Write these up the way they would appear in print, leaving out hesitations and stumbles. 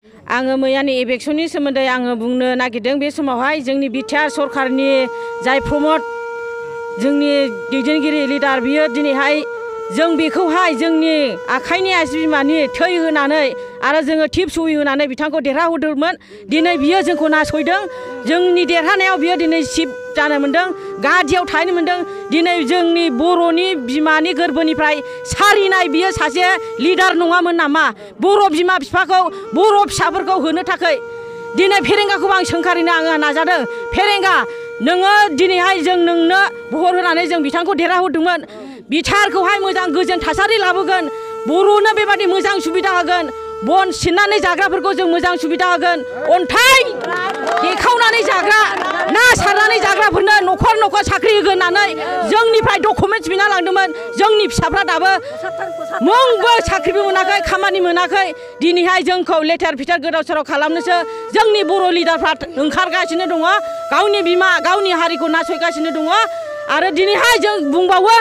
आङो मैयानि इलेक्सननि सोमोन्दै आङो बुंनो नागिरदों। बे समावहाय जोंनि बिटिआर सरकारनि जाय प्रमद जोंनि दैदेनगिरि लिडार बियो दिनैहाय जों बेखौहाय जोंनि आखाइनि आसि बिमानि थै होनानै आरो जोङो टिप सहि होनानै बिथांखौ देरहाहोदोंमोन। दिनै बियो जोंखौ नासयदों। जोंनि देरहानायाव बियो दिनै चिफ जानो मोन्दों, गादियाव थाहैनो मोन्दों। दिनै जोंनि बर'नि बिमानि गोरबोनिफ्राय सारिनाय बियो सासे लिडार नङामोन नामा? बर' बिमा बिफाखौ बर' फिसाफोरखौ होनो थाखाय दिनै फेरेंगाखौबो आं सोंखारिनो आङो नाजादों। फेरेंगा नोङो दिनैहाय जों नोंनो भट होनानै जों बिथांखौ देरहाहोदोंमोन। बिटिआरखौहाय मोजां गोजोन थासारि लाबोगोन, बर'नो बेबादि मोजां सुबिदा होगोन, बन सिननानै जाग्राफोरखौ जों मोजां सुबिदा होगोन, अन्थाइ देखावनानै जाग्रा ना सारनानै जाग्राफोरनो न'खर न'खर साख्रि होगोन होननानै जोंनिफ्राय डकुमेन्टस बिना लांदोंमोन। जोंनि फिसाफ्रा दाबो मुंबो साख्रिबो मोनाखै, खामानि मोनाखै। दिनैहाय जोंखौ लेथेर फिथेर गोदाव सोराव खालामनोसो जोंनि बर' लिडारफ्रा ओंखारगासिनो दङ, गावनि बिमा गावनि हारिखौ नासयगासिनो दङ। आरो दिनैहाय जों बुंबावो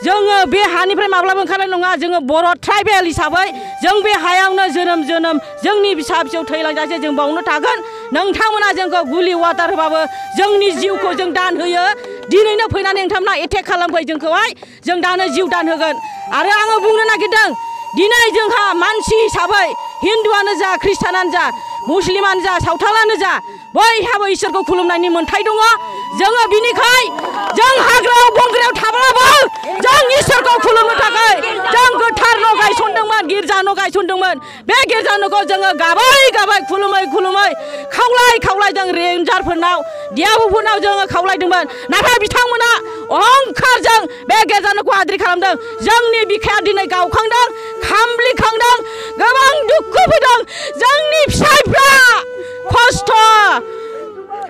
जोङो बे हानिफ्राय माब्लाबा ओंखारनाय नङा। जोङो बर' ट्राइबेल हिसाबै जों बे हायावनो जोनोम जोंनि फिसा फिसौ थैलांजासे जों बावनो थागोन। नोंथांमोना जोंखौ गुलि वाटार होबाबो जोंनि जिउखौ जों दान होयो। दिनैनो फैनानै नोंथांमोना एटेक खालामफै जोंखौहाय, जों दानो जिउ दान होगोन। आरो आङो बुंनो नागिरदों दिनै जोंहा मानसि हिसाबै हिन्दुआनो जा ख्रिस्टानानो जा मुस्लिमानो जा सावथालानो जा बयहाबो इसोरखौ खुलुमनायनि मोन्थाय दङ। जोङो बिनिखाय जों हाग्रायाव बंग्रायाव थाब्लाबो जों इसोरखौ खुलुमनो थाखाय जों गोथार न' गायसनदोंमोन, गिर्जा न' गायसनदोंमोन। बे गिर्जा न'खौ जोङो गाबै गाबै खुलुमै खुलुमै खावलाय जों रेन्जारफोरनाव डिआरअ'फोरनाव जोङो खावलायदोंमोन। नाथाय बिथांमोना अहंखारजों बे गिर्जा न'खौ आद्रि खालामदों। जोंनि बिखाया दिनै गावखांदों, खामब्लिखांदों, गोबां दुखु फैदों। जोंनि फिसाइफ्रा खस्थ'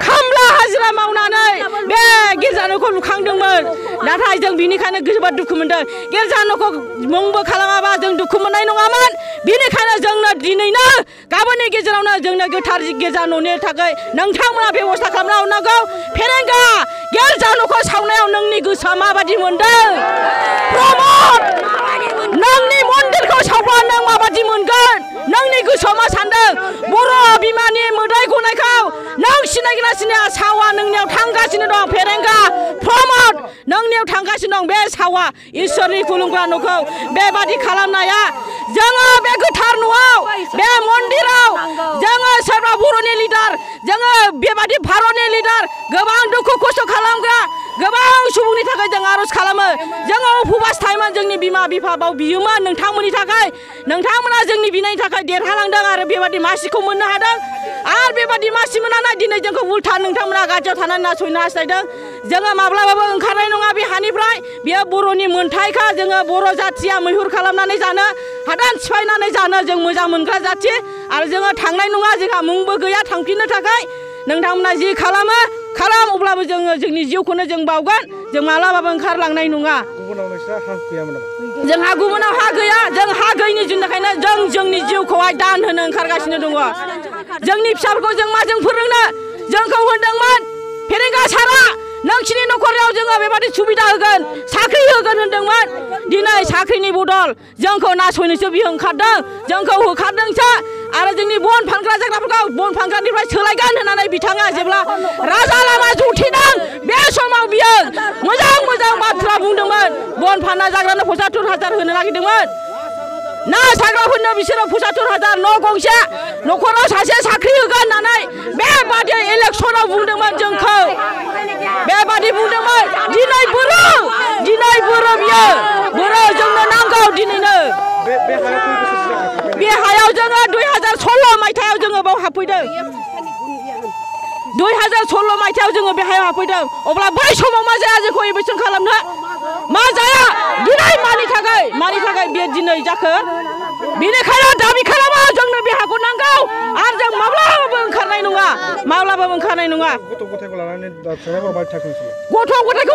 खामला हाजिरा मावनानै बे गिर्जा न'खौ लुखांदोंमोन। नाथाय जों बिनिखायनो जोबोद दुखु मोनदों। गिर्जा न'खौ मुंबो खालामाबा जों दुखु मोननाय नङामोन। बिनिखायनो जोंनो दिनैनो गाबोननि गेजेरावनो जोंनो गोथार गिर्जा न'नि थाखाय नोंथांमोना बेबस्था खालामना हरनांगौ। फेरेंगा गिर्जा न'खौ सावनायाव नोंनि गोसोआ माबादि मोनदों? प्रमद नोंनि मन्दिरखौ सावबा नों माबादि मोनगोन? नोंनि गोसोआव मा सानदों? बर' बिमानि मोदाय गनायखौ नों सिनायगोना सिनाया? सावा नोंनियाव थांगासिनो दं। फेरेंगा प्रमद नोंनियाव थांगासिनो दं बे सावा इसोरनि खुलुमग्रा न'खौ बेबादि खालामनाया। जोङो बे गोथार न'आव बे मन्दिराव जोङो सोरबा बर'नि लिडार, जोङो बेबादि भारतनि लिडार, गोबां दुखु खस्थ' खालामग्रा गोबां सुबुंनि थाखाय जों आर'ज खालामो। जोङो उपबास थायोमोन, जोंनि बिमा बिफा बाव बियोमोन नोंथांमोननि थाखाय। नोंथांमोना जोंनि बिनायनि थाखाय देरहालांदों आरो बेबादि मासिखौ मोननो हादों। आरो बेबादि मासि मोननानै दिनै जोंखौ उल्था नोंथांमोना गाज्रियाव थानानै नासयनो हास्थायदों। जोङो माब्लाबाबो ओंखारनाय नङा बे हानिफ्राय। बेयो बर'नि मोन्थायखा। जोङो बर' जाथिया मैहुर खालामनानै जानो, हादान सिफायनानै जानो जों मोजां मोनग्रा जाथि। आरो जोङो थांनाय नङा, जोंहा मुंबो गैया थांफिननो थाखाय। नोंथांमोना जि खालामो खालाम, अब्लाबो जोङो जोंनि जिउखौनो जों बावगोन। जों माब्लाबाबो ओंखारलांनाय नङा। जोंहा गुबुनाव हा गैया। जों हा गैयिनि जुनैखायनो जों जोंनि जिउखौहाय दान होनो ओंखारगासिनो दङ। जोंनि फिसाफोरखौ जों माजों फोरोंनो? जोंखौ होनदोंमोन फेरेंगा सारा नोंसिनि न'खराव जोङो बेबादि सुबिदा होगोन, साख्रि होगोन होनदोंमोन। दिनै साख्रिनि बदल जोंखौ नासयनोसो बियो ओंखारदों, जोंखौ होखारदोंसो। आरो जोंनि बन फानग्रा जाग्राफोरखौ बन फानग्रानिफ्राय सोलायगोन होननानै बिथाङा जेब्ला राजा लामा जथिदों बे समाव बियो मोजां बाथ्रा बुंदोंमोन। बन फानना जाग्रानो 75,000 होनो नागिरदोंमोन। ना साग्राफोरनो बिसोरो 75,000 न' गंसे न'खराव सासे साख्रि होगोन होननानै बेबादि इलेक्सनाव बुंदोंमोन जोंखौ। बेबादि बुंदोंमोन। दिनै बोरो बियो बोरो जोंनो नांगौ दिनैनो। बे हायाव जोङो 2016 मायथाइयाव जोङो बाव हाबफैदों। 2016 मायथाइयाव जोङो बे हायाव हाबफैदों। अब्ला बै समाव मा जाया जोंखौ इलेक्सन खालामनो? मा जाया? दिनै मानि थाखाय बे दिनै जाखो? बेनिखायनो दाबि खालामो जोंनो बे हाखौ नांगौ। आरो जों माब्लाबाबो ओंखारनाय नङा। गथ' गथायखौ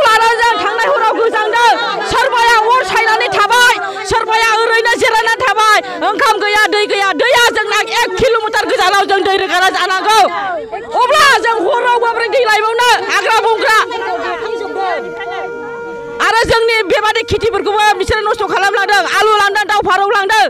लानानै जों थांनाय हराव गोजांदों। सोरबाया अर सायनानै थाबाय, सोरबाया ओरैनो जिरायनानै थाबाय। ओंखाम गैया, दै गैया। दैया जोंना 1 किल'मिटार गोजानाव जों दै रोगाना जानांगौ। अब्ला जों हराव माबोरै दै लायबावनो? हाग्रा बंग्रा। आरो जोंनि बेबादि खेथिफोरखौबो बिसोरो नस्थ' खालामलांदों आलु लांदों दाउ फारौ लांदों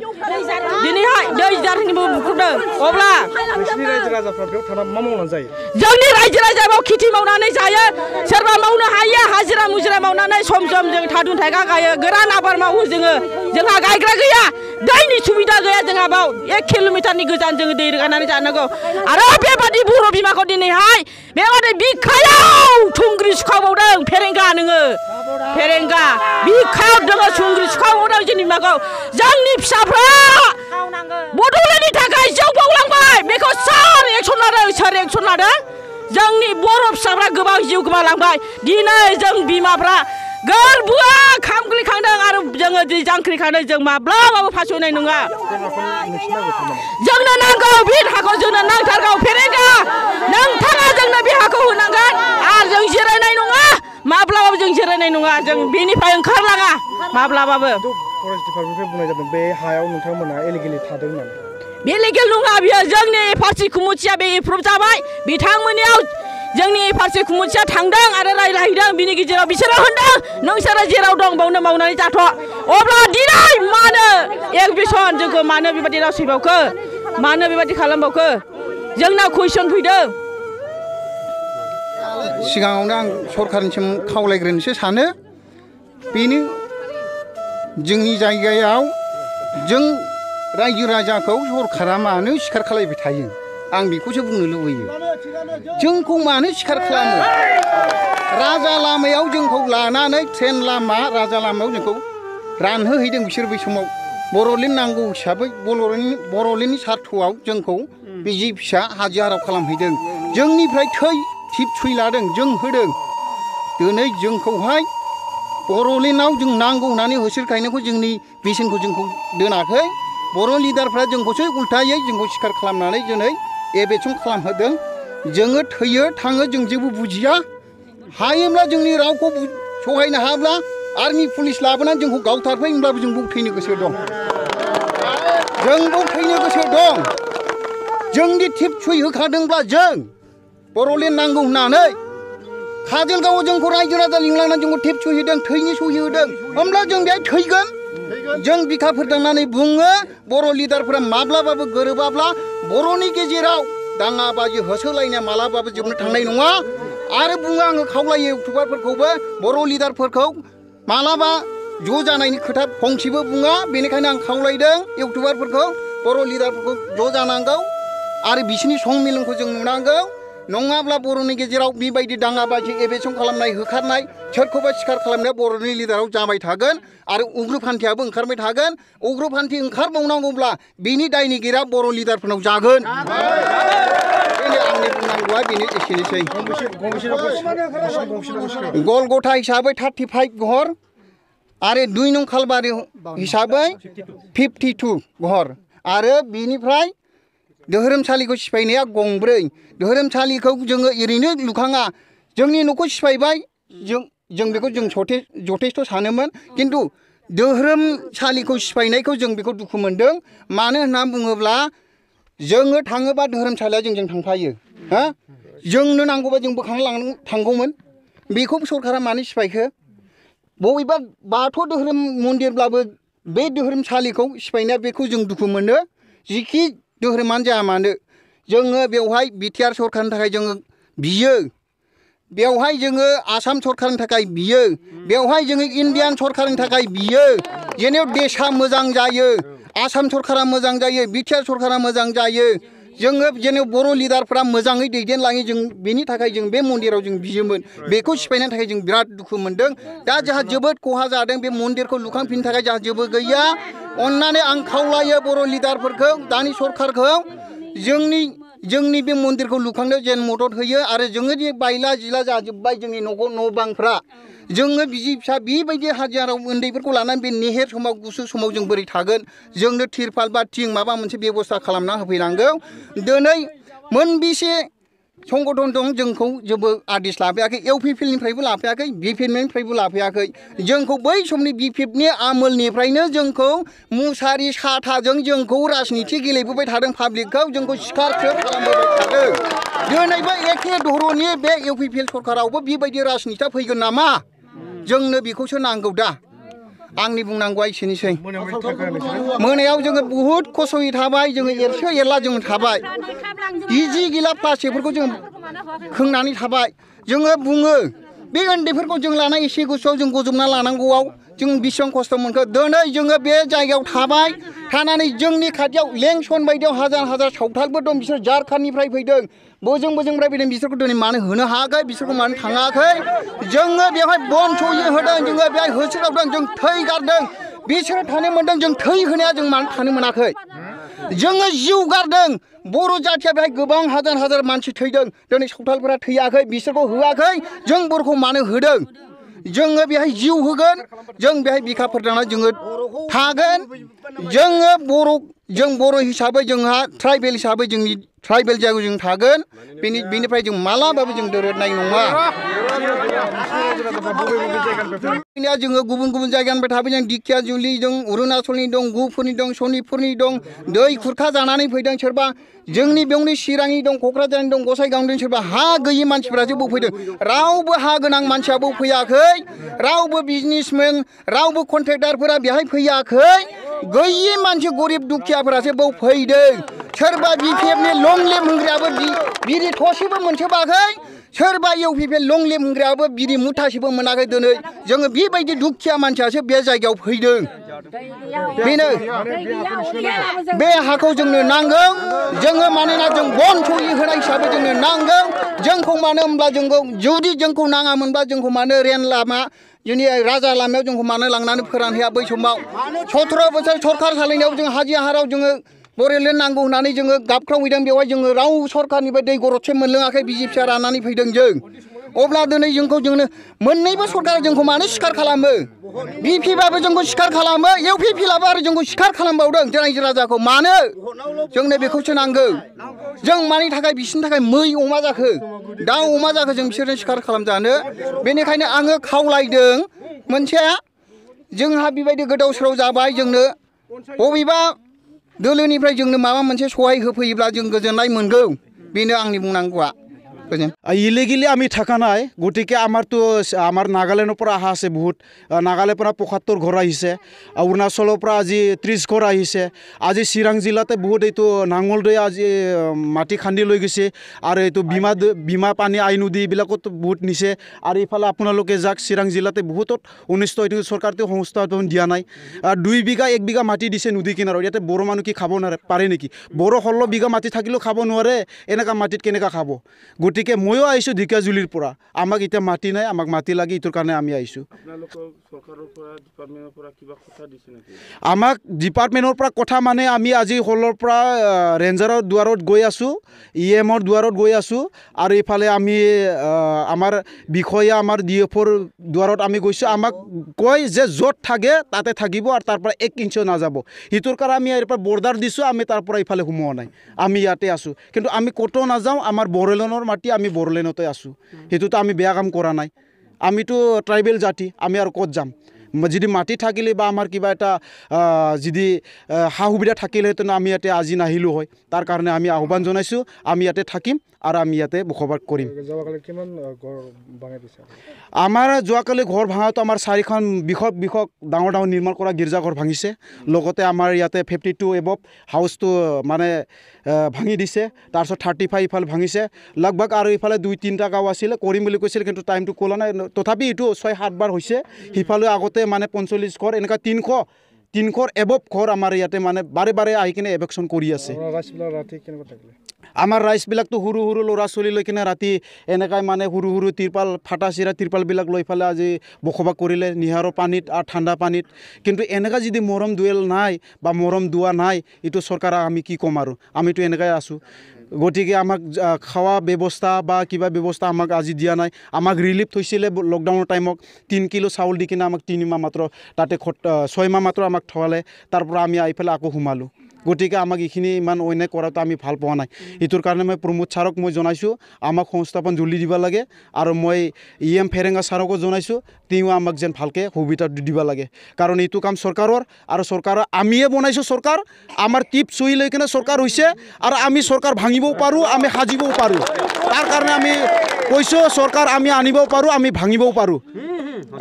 दिनैहाय दै जारनिबो बुख्रुबदों अब्ला नोंसिनि रायजो राजाफ्रा बेयाव थानानै मा मावनानै जायो जोंनि रायजो राजायाव खेथि मावनानै जायो सोरबा मावनो हायो हाजिरा मुजिरा मावनानै सम सम जों थादुन थाइगा गायो गोरान आबाद मावो जोंहा गायग्रा गैया दैनि सुबिदा गैया जोंहा बाव 1 किल'मिटारनि गोजान जोङो दै रोगानानै जानांगौ आरो बेबादि बर' बिमाखौ दिनैहाय बेबादि बिखायाव थुंग्रि सुखावबावदों फेरेंगा नोङो फेरेंगा बिखायाव दङ थुंग्रि सुखावबावदों जोंनि बिमाखौ जोंनि फिसाफ्रा बड'लेण्डनि थाखाय जौ बावलांबाय बेखौ सोर एक्सन लादों जोंनि बर' फिसाफ्रा गोबां जिउ गोमालांबाय दिनै जों बिमाफ्रा गोरबोआ खामग्लिखांदों आरो जोङो दै जांख्रिखांदों जों माब्लाबाबो फासयनाय नङा जोंनो नांगौ बे हाखौ जोंनो नांथारगौ फेरेंगा नोंथाङा जोंनो बे हाखौ होनांगोन आरो जों जिरायनाय नङा माब्लाबाबो जों जिरायनाय नङा जों बेनिफ्राय ओंखारलाङा माब्लाबाबो फरेस्ट डिपार्टमेन्टनिफ्राय बुंनाय जादों बे हायाव नोंथांमोनहा इलिगेलि थादों होननानै बे लिगेल नङा बियो जोंनि फारसि खुमुथिया बे एप्रुभ जाबाय बिथांमोननियाव जोंनि फारसि खुमुथिया थांदों आरो रायलायहैदों बिनि गेजेराव बिसोरो होनदों नोंसोरो जेराव दं बावनो मावनानै जाथ' अब्ला दिनै मानो एक्सबिसन जोंखौ मानो बेबायदि नासयबावखो मानो बेबायदि खालामबावखो जोंनाव कुइसन फैदों सिगाङावनो आं सरकारनिसिम खावलायग्रोनोसो सानो बेनो जोंनि जायगायाव जों रायजो राजाखौ सरकारा मानो सिखार खालामबाय थायो आं बेखौसो बुंनो लुबैयो जोंखौ मानो सिखार खालामो राजा लामायाव जोंखौ लानानै ट्रेन लामा राजा लामायाव जोंखौ रानहोहैदों बिसोर बै समाव बर'लेण्ड नांगौ हिसाबै बर'लेण्डनि सार्थआव जोंखौ बिजि फिसा हाजिराव खालामहैदों जोंनिफ्राय थिप सुइ लादों जों होदों दिनै जोंखौहाय बर'लेण्डआव जों नांगौ होननानै होसोखायनायखौ जोंनि बेसेनखौ जोंखौ दोनाखै बर' लिडारफ्रा जोंखौसो उल्टायै जोंखौ सिखार खालामनानै दिनै एबेसन खालामहोदों जोङो थैयो थाङो जों जेबो बुजिया हायोब्ला जोंनि रावखौ सहायनो हाब्ला आर्मि पुलिस लाबोनानै जोंखौ गावथारफै होनब्लाबो जों बाव थैनो गोसो दं जों बाव थैनो गोसो दं जोंनि टिप सुइ होखादोंब्ला जों बर'लेण्ड नांगौ होननानै काजलगावआव जोंखौ रायजो राजा लिंलांनानै जोंखौ टिप सुइ होदों थैनि सुइ होदों होमब्ला जों बेहाय थैगोन जों बिखा फोरदांनानै बुङो बर' लिडारफोरा माब्लाबाबो गोरोबाब्ला बर'नि गेजेराव दाङाबाजि होसोलायनाया मालाबाबो जोबनो थांनाय नङा आरो बुङो आङो खावलायो इउटुबारफोरखौबो बर' लिडारफोरखौ मालाबा ज' जानायनि खोथा फंसेबो बुङा बेनिखायनो आं खावलायदों इउटुबारफोरखौ बर' लिडारफोरखौ ज' जानांगौ आरो बिसोरनि संमिलनखौ जों नुनांगौ नङाब्ला बर'नि गेजेराव बेबायदि दाङाबाजि एबेसन खालामनाय होखारनाय सोरखौबा सिखार खालामनाया बर'नि लिडाराव जाबाय थागोन आरो उग्रपन्थीयाबो ओंखारबाय थागोन उग्रपन्थी ओंखारबावनांगौब्ला बिनि दायनिगिरिया बर' लिडारफोरनाव जागोन बेनो आंनि बुंनांगौआ बेनो एसेनोसै गलगथा हिसाबै 35 घर आरो 2 नं खालबारि हिसाबै 52 घर आरो बिनिफ्राय धोरोमसालिखौ सिफायनाया गंब्रै धोरोमसालिखौ जोङो ओरैनो लुखाङा जोंनि न'खौ सिफायबाय जों बेखौ जों जथेस्थ' सानोमोन खिन्थु धोरोमसालिखौ सिफायनायखौ जों बेखौ दुखु मोनदों मानो होनना बुङोब्ला जोङो थाङोबा धोरोमसालिया जोंजों थांफायो हा जोंनो नांगौबा जों बोखांना थांगौमोन बेखौ सरकारा मानो सिफायखो बबेबा बाथौ धोरोम मन्दिरब्लाबो बे धोरोमसालिखौ सिफायनाया बेखौ जों दुखु मोनो जिखि धोरोमानो जाया मानो जोङो बेवहाय बिटिआर सरकारनि थाखाय जोङो बियो बेवहाय जोङो आसाम सरकारनि थाखाय बियो बेवहाय जोङो इन्डियान सरकारनि थाखाय बियो जेनेव देशा मोजां जायो आसाम सरकारा मोजां जायो बिटिआर सरकारा मोजां जायो जोङो जेनेव बर' लिडारफ्रा मोजाङै दैदेनलाङो जों बेनि थाखाय जों बे मन्दिराव जों बियोमोन बेखौ सिफायनायनि थाखाय जों बिराद दुखु मोनदों दा जोंहा जोबोद खहा जादों बे मन्दिरखौ लुखांफिननो थाखाय जोंहा जेबो गैया अन्नानै आं खावलायो बर' लिडारफोरखौ दानि सरकारखौ जोंनि बे मन्दिरखौ लुखांनायाव जेन मदद होयो आरो जोङो जे बायला जिला जाजोब्बाय जोंनि न' बांफ्रा जोङो बिजि फिसा बेबायदि हाजिराव उन्दैफोरखौ लानानै बे नेहेर समाव गुसु समाव जों बोरै थागोन जोंनो तिरपाल बा थिं माबा मोनसे बेबस्था खालामना होफैनांगौ दिनै मोनबेसे संगठन दं जोंखौ जेबो आदेश लाफैयाखै इउपिपिएलनिफ्रायबो लाफैयाखै बिपिएफनिफ्रायबो लाफैयाखै जोंखौ बै समनि बिपिएफनि आमोलनिफ्रायनो जोंखौ मुसारि साथाजों जोंखौ राजनिति गेलेबोबाय थादों पाब्लिकखौ जोंखौ सिखारसो खालामबोबाय थादों दिनैबो एखे धरननि बे इउपिपिएल सरकारावबो बेबायदि राजनितिया फैगोन नामा जोंनो बेखौसो नांगौ दा आंनि बुंनांगौआ एसेनोसै मोनायाव जोङो बुहुद खस्थ'यै थाबाय जोङो एरसो एरला जोङो थाबाय गिजि गिला प्लास्टिकफोरखौ जों खोंनानै थाबाय जोङो बुङो बे उन्दैफोरखौ जों लानाय एसे गोसोआव जों गजबना लानांगौआव जों बेसेबां खस्थ' मोनखो दिनै जोङो बे जायगायाव थाबाय थानानै जोंनि खाथियाव लेंसन बायदियाव हाजार हाजार सावथालफोर दं बिसोर झारखान्डनिफ्राय फैदों बोजोंनिफ्राय फैदों बिसोरखौ दिनै मानो होनो हायाखै बिसोरखौ मानो थाङाखै जोङो बेवहाय बन सयै होदों जोङो बेहाय होसोदावदों जों थै गारदों बिसोरो थानो मोन्दों जों थै होनाया जों मानो थानो मोनाखै जोङो जिउ गारदों बर' जाथिया बेहाय गोबां हाजार हाजार मानसि थैदों दिनै सावथालफोरा थैयाखै बिसोरखौ होआखै जों बर'खौ मानो होदों जोङो बेहाय जिउ होगोन जों बेहाय बिखा फोरदांना जोङो थागोन जोङो जों बर' हिसाबै जोंहा ट्राइबेल हिसाबै जोंनि ट्राइबेल जायगायाव जों थागोन बेनिफ्राय जों मालाबाबो जों दोरोदनाय नङा जोङो गुबुन गुबुन जायगानिफ्राय थाबाय जों दिखियाजुलि दं अरुणाचलनि दं गुफुरनि दं सनितपुरनि दं दै खुरखा जानानै फैदों सोरबा जोंनि बेयावनो चिरांनि दं क'क्राझारनि दं गसाइगावनि दं सोरबा हा गैयि मानसिफोरासो बाव फैदों रावबो हा गोनां मानसियाबो फैयाखै रावबो बिजनेसमेन रावबो कन्ट्रेक्टारफोरा बेहाय फैयाखै गैयि मानसि गरिब दुखियाफोरासो बाव फैदों सोरबा बिपिएफनि लं लेम होग्रायाबो बिरि थसेबो मोनजोबाखै सोरबा इउपिपिएल लं लेम होग्रायाबो बिरि मुथासेबो मोनाखै दिनै जोङो बेबायदि दुखिया मानसियासो बे जायगायाव फैदों बेनो बे हाखौ जोंनो नांगौ जोङो मानोना जों बन सयै होनाय हिसाबै जोंनो नांगौ जोंखौ मानो होनब्ला जोंखौ जुदि जोंखौ नाङामोनब्ला जोंखौ मानो रेल लामा जोंनि राजा लामायाव जोंखौ मानो लांनानै फोरानहैया बै समाव 17 बोसोर सरकार सालायनायाव जों हाजि हाराव जोङो बरेलेण्ड नांगौ होननानै जोङो गाबख्रावहैदों बेवहाय जोङो राव सरकारनिफ्राय दै गरदसे मोनलोङाखै बिजेपिआ राननानै फैदों जों अब्ला दिनै जोंखौ मोननैबो सरकारा जोंखौ मानो सिखार खालामो बिपिबाबो जोंखौ सिखार खालामो इउपिपिएलआबो आरो जोंखौ सिखार खालामबावदों रायजो राजाखौ मानो जोंनो बेखौसो नांगौ जों मानि थाखाय बिसोरनि थाखाय मै अमा जाखो दाउ अमा जाखो जों बिसोरनो सिखार खालामजानो बेनिखायनो आङो खावलायदों मोनसे जोंहा बेबायदि गोदाव सोराव जाबाय जोंनो बबेबा दोलोनिफ्राय जोंनो माबा मोनसे सहाय होफैयोब्ला जों गोजोननाय मोनगौ बेनो आंनि बुंनांगौआ ইলিগেলি আমি থাকা নাই গতিকে আমাৰতো আমাৰ নাগালেণ্ডৰ পৰা অহা আছে বহুত নাগালেণ্ডৰ পৰা 75 ঘৰ আহিছে অৰুণাচলৰ পৰা আজি 30 ঘৰ আহিছে আজি চিৰাং জিলাতে বহুত এইটো নাঙলদৈ আজি মাটি খান্দি লৈ গৈছে আৰু এইটো বিমা পানী আই নদী এইবিলাকত বহুত নিছে আৰু ইফালে আপোনালোকে যাক চিৰাং জিলাতে বহুতত অনিষ্ট এইটো চৰকাৰটো সংস্থাপন দিয়া নাই 2 বিঘা 1 বিঘা মাটি দিছে নদী কিনাৰত ইয়াতে বড়ো মানুহ কি খাব পাৰে নেকি বড়ো 16 বিঘা মাটি থাকিলেও খাব নোৱাৰে এনেকা মাটিত কেনেকা খাব গতিকে ময়ো আহিছোঁ ঢেকিয়াজুলিৰ পৰা আমাক এতিয়া মাটি নাই আমাক মাটি লাগে ইটোৰ কাৰণে আমি আহিছোঁ আমাক ডিপাৰ্টমেণ্টৰ পৰা কথা মানে আমি আজি হলৰ পৰা ৰেঞ্জাৰৰ দুৱাৰত গৈ আছোঁ ইএমৰ দুৱাৰত গৈ আছোঁ আৰু ইফালে আমি আমাৰ বিষয়া আমাৰ ডিএফৰ দুৱাৰত আমি গৈছোঁ আমাক কয় যে য'ত থাকে তাতে থাকিব আৰু তাৰ পৰা 1 ইঞ্চিও নাযাব ইটোৰ কাৰণে আমি ইয়াৰ পৰা বৰ্ডাৰ দিছোঁ আমি তাৰ পৰা ইফালে সোমোৱা নাই আমি ইয়াতে আছোঁ কিন্তু আমি ক'তো নাযাওঁ আমাৰ বড়োলেণ্ডৰ মাটি আমি বড়োলেণ্ডতে আছোঁ সেইটোতো আমি বেয়া কাম কৰা নাই আমিতো ট্ৰাইবেল জাতি আমি আৰু ক'ত যাম যদি মাটি থাকিলে বা আমাৰ কিবা এটা যদি সা সুবিধা থাকিলেহেঁতেন আমি ইয়াতে আজি নাহিলোঁ হয় তাৰ কাৰণে আমি আহ্বান জনাইছোঁ আমি ইয়াতে থাকিম আৰু আমি ইয়াতে বসবাস কৰিম আমাৰ যোৱাকালি ঘৰ ভাঙাটো আমাৰ 4খন বিশক ডাঙৰ নিৰ্মাণ কৰা গীৰ্জাঘৰ ভাঙিছে লগতে আমাৰ ইয়াতে 52 এবভ হাউচটো মানে ভাঙি দিছে তাৰপিছত 35 ইফালে ভাঙিছে লগভগ আৰু ইফালে 2-3টা গাঁও আছিলে কৰিম বুলি কৈছিল কিন্তু টাইমটো ক'লা নাই তথাপি এইটো 6-7 বাৰ হৈছে সিফালে আগতে মানে 45 ঘৰ এনেকুৱা 300 এবভ ঘৰ আমাৰ ইয়াতে মানে বাৰে আহি কিনে এভেকশ্যন কৰি আছে আমাৰ ৰাইজবিলাকতো সৰু ল'ৰা ছোৱালী লৈ কিনে ৰাতি এনেকৈ মানে সৰু তিৰপাল ফাটা চিৰা তিৰপালবিলাক লৈ পেলাই আজি বসবাস কৰিলে নিহাৰৰ পানীত আৰু ঠাণ্ডা পানীত কিন্তু এনেকুৱা যদি মৰম দুৱেল নাই বা মৰম দুৱা নাই এইটো চৰকাৰক আমি কি ক'ম আৰু আমিতো এনেকৈ আছোঁ গতিকে আমাক খাওয়া ব্যৱস্থা বা কিবা ব্যৱস্থা আমাক আজি দিয়া নাই আমাক ৰিলিফ থৈছিলে লকডাউনৰ টাইমত 3 কিলো চাউল দি কিনে আমাক 3 মাহ মাত্ৰ তাতে 6 মাহ মাত্ৰ আমাক থৱালে তাৰ পৰা আমি আহি পেলাই আকৌ সোমালোঁ গতিকে আমাক এইখিনি ইমান অন্যায় কৰাটো আমি ভাল পোৱা নাই এইটোৰ কাৰণে মই প্ৰমোদ ছাৰক মই জনাইছোঁ আমাক সংস্থাপন জল্দি দিব লাগে আৰু মই EM ফেৰেঙা ছাৰকো জনাইছোঁ তেওঁ আমাক যেন ভালকৈ সুবিধা দিব লাগে কাৰণ এইটো কাম চৰকাৰৰ আৰু চৰকাৰৰ আমিয়ে বনাইছোঁ চৰকাৰ আমাৰ টিপ চুই লৈ কিনে চৰকাৰ হৈছে আৰু আমি চৰকাৰ ভাঙিবও পাৰোঁ আমি সাজিবও পাৰোঁ তাৰ কাৰণে আমি কৈছোঁ চৰকাৰ আমি আনিবও পাৰোঁ আমি ভাঙিবও পাৰোঁ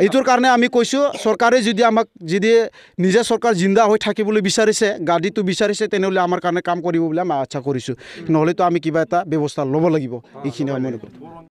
এইটোৰ কাৰণে আমি কৈছোঁ চৰকাৰে যদি আমাক যদি নিজে চৰকাৰ জিন্দা হৈ থাকিবলৈ বিচাৰিছে গাড়ীটো বিচাৰিছে তেনেহ'লে আমাৰ কাৰণে কাম কৰিব বুলি আমি আশা কৰিছোঁ নহ'লেতো আমি কিবা এটা ব্যৱস্থা ল'ব লাগিব এইখিনি